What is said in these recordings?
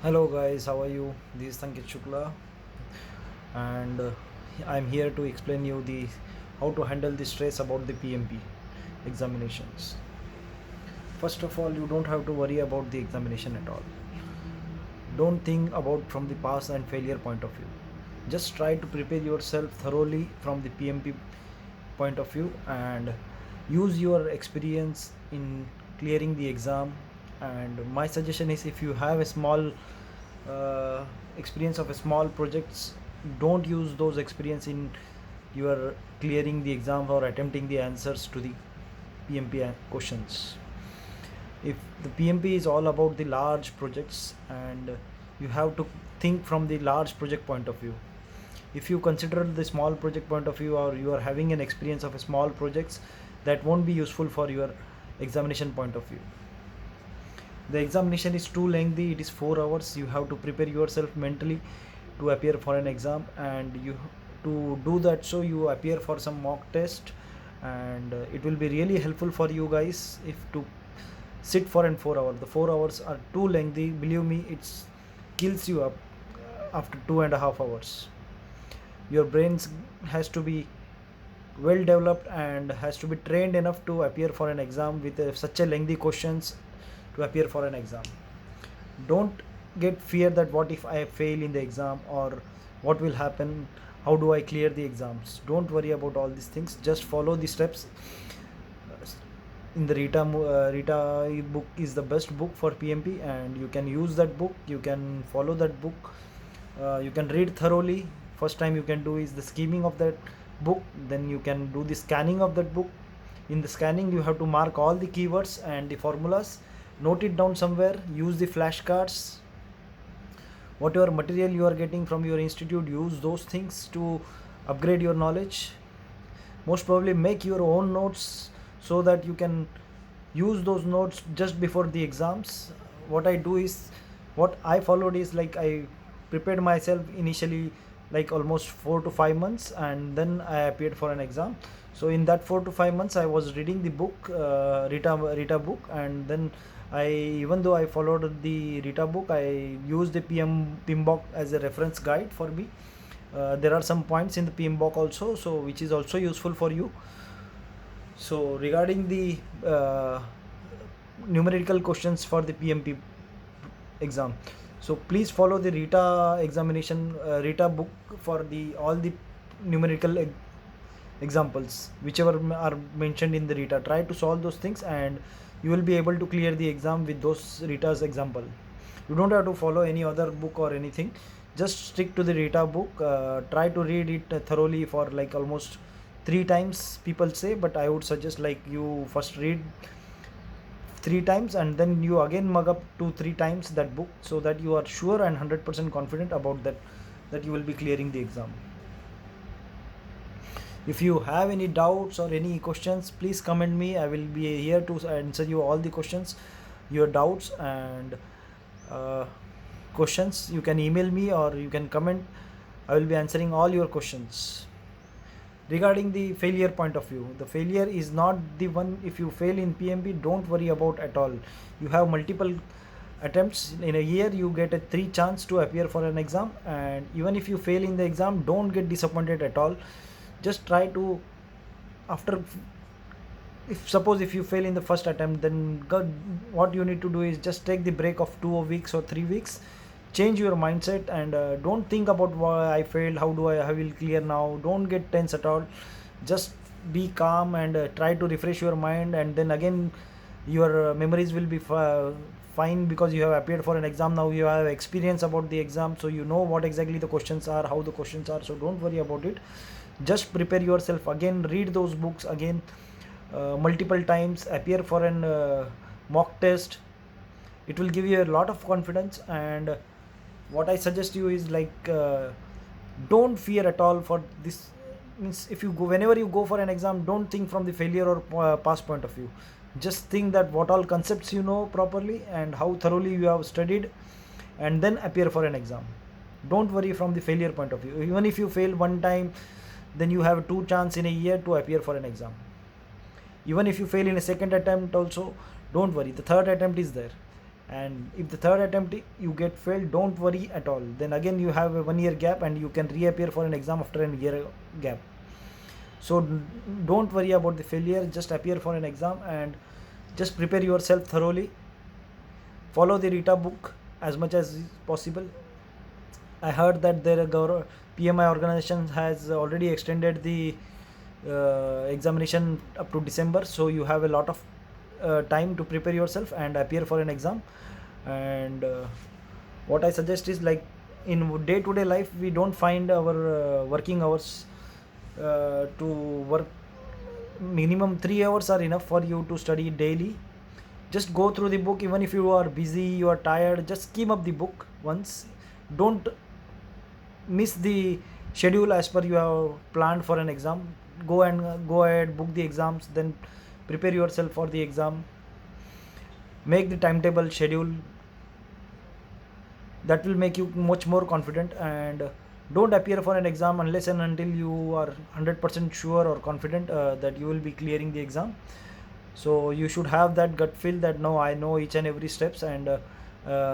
Hello guys, how are you? This is Sanket Shukla, and I'm here to explain you the how to handle the stress about the PMP examinations. First of all, you don't have to worry about the examination at all. Don't think about from the pass and failure point of view. Just try to prepare yourself thoroughly from the PMP point of view and use your experience in clearing the exam. And my suggestion is, if you have a small uh, experience of a small projects, don't use those experience in your clearing the exam or attempting the answers to the PMP questions. If the PMP is all about the large projects, and you have to think from the large project point of view. If you consider the small project point of view, or you are having an experience of a small projects, that won't be useful for your examination point of view. The examination is too lengthy, it is 4 hours. You have to prepare yourself mentally to appear for an exam, and you to do that, so you appear for some mock test. And it will be really helpful for you guys if to sit for an 4 hour. The 4 hours are too lengthy, believe me, it kills you up after 2.5 hours. Your brains has to be well developed and has to be trained enough to appear for an exam with such a lengthy questions to appear for an exam. Don't get fear that what if I fail in the exam, or what will happen, how do I clear the exams. Don't worry about all these things, just follow the steps in the Rita book is the best book for PMP, and you can use that book, you can follow that book, you can read thoroughly. First time you can do is the scheming of that book, then you can do the scanning of that book. In the scanning, you have to mark all the keywords and the formulas, note it down somewhere, use the flashcards. Whatever material you are getting from your institute, use those things to upgrade your knowledge. Most probably make your own notes, so that you can use those notes just before the exams. What I do is, what I followed is, like, I prepared myself initially like almost 4 to 5 months, and then I appeared for an exam. So in that 4 to 5 months, I was reading the book, Rita book. And then I, even though I followed the Rita book, I used the PMBOK as a reference guide for me. There are some points in the PMBOK also, so which is also useful for you. So regarding the numerical questions for the PMP exam, so please follow the Rita examination, Rita book for the all the numerical examples whichever are mentioned in the Rita. Try to solve those things, and you will be able to clear the exam with those Rita's example. You don't have to follow any other book or anything, just stick to the Rita book. Try to read it thoroughly for like almost 3 times, people say, but I would suggest like you first read 3 times, and then you again mug up 2-3 times that book, so that you are sure and 100% confident about that you will be clearing the exam. If you have any doubts or any questions, please comment me. I will be here to answer you all the questions, your doubts and uh, questions. You can email me or you can comment. I will be answering all your questions. Regarding the failure point of view, the failure is not the one. If you fail in PMP, don't worry about at all. You have multiple attempts in a year, you get a 3 chance to appear for an exam. And even if you fail in the exam, don't get disappointed at all. Just try to, after, if suppose if you fail in the first attempt, then what you need to do is just take the break of 2 weeks or 3 weeks, change your mindset, and don't think about why I failed, how do I will clear now. Don't get tense at all. Just be calm and try to refresh your mind, and then again your memories will be fine, because you have appeared for an exam. Now you have experience about the exam, so you know what exactly the questions are, how the questions are. So don't worry about it. Just prepare yourself again, read those books again, multiple times, appear for an mock test. It will give you a lot of confidence. And what I suggest you is like, don't fear at all for this. Means, if you go, whenever you go for an exam, don't think from the failure or past point of view. Just think that what all concepts you know properly and how thoroughly you have studied, and then appear for an exam. Don't worry from the failure point of view. Even if you fail one time, then you have 2 chances in a year to appear for an exam. Even if you fail in a second attempt also, don't worry, the third attempt is there. and if the third attempt you get failed, don't worry at all. Then again you have a 1 year gap and you can reappear for an exam after a year gap. So don't worry about the failure, just appear for an exam and just prepare yourself thoroughly. Follow the Rita book as much as possible. I heard that their PMI organization has already extended the examination up to December, so you have a lot of time to prepare yourself and appear for an exam. And what I suggest is, like, in day-to-day life we don't find our working hours to work. Minimum 3 hours are enough for you to study daily. Just go through the book, even if you are busy, you are tired, just skim up the book once. Don't miss the schedule as per you have planned for an exam. Go ahead, book the exams, then prepare yourself for the exam. Make the timetable schedule. That will make you much more confident. And don't appear for an exam unless and until you are 100% sure or confident that you will be clearing the exam. So you should have that gut feel that no, I know each and every steps and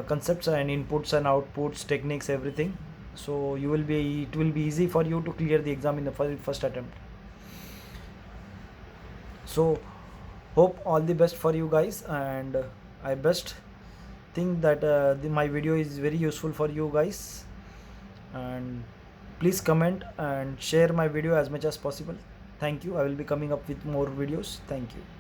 concepts and inputs and outputs, techniques, everything. So it will be easy for you to clear the exam in the first attempt. So hope all the best for you guys, and I best think that my video is very useful for you guys. And please comment and share my video as much as possible. Thank you. I will be coming up with more videos. Thank you.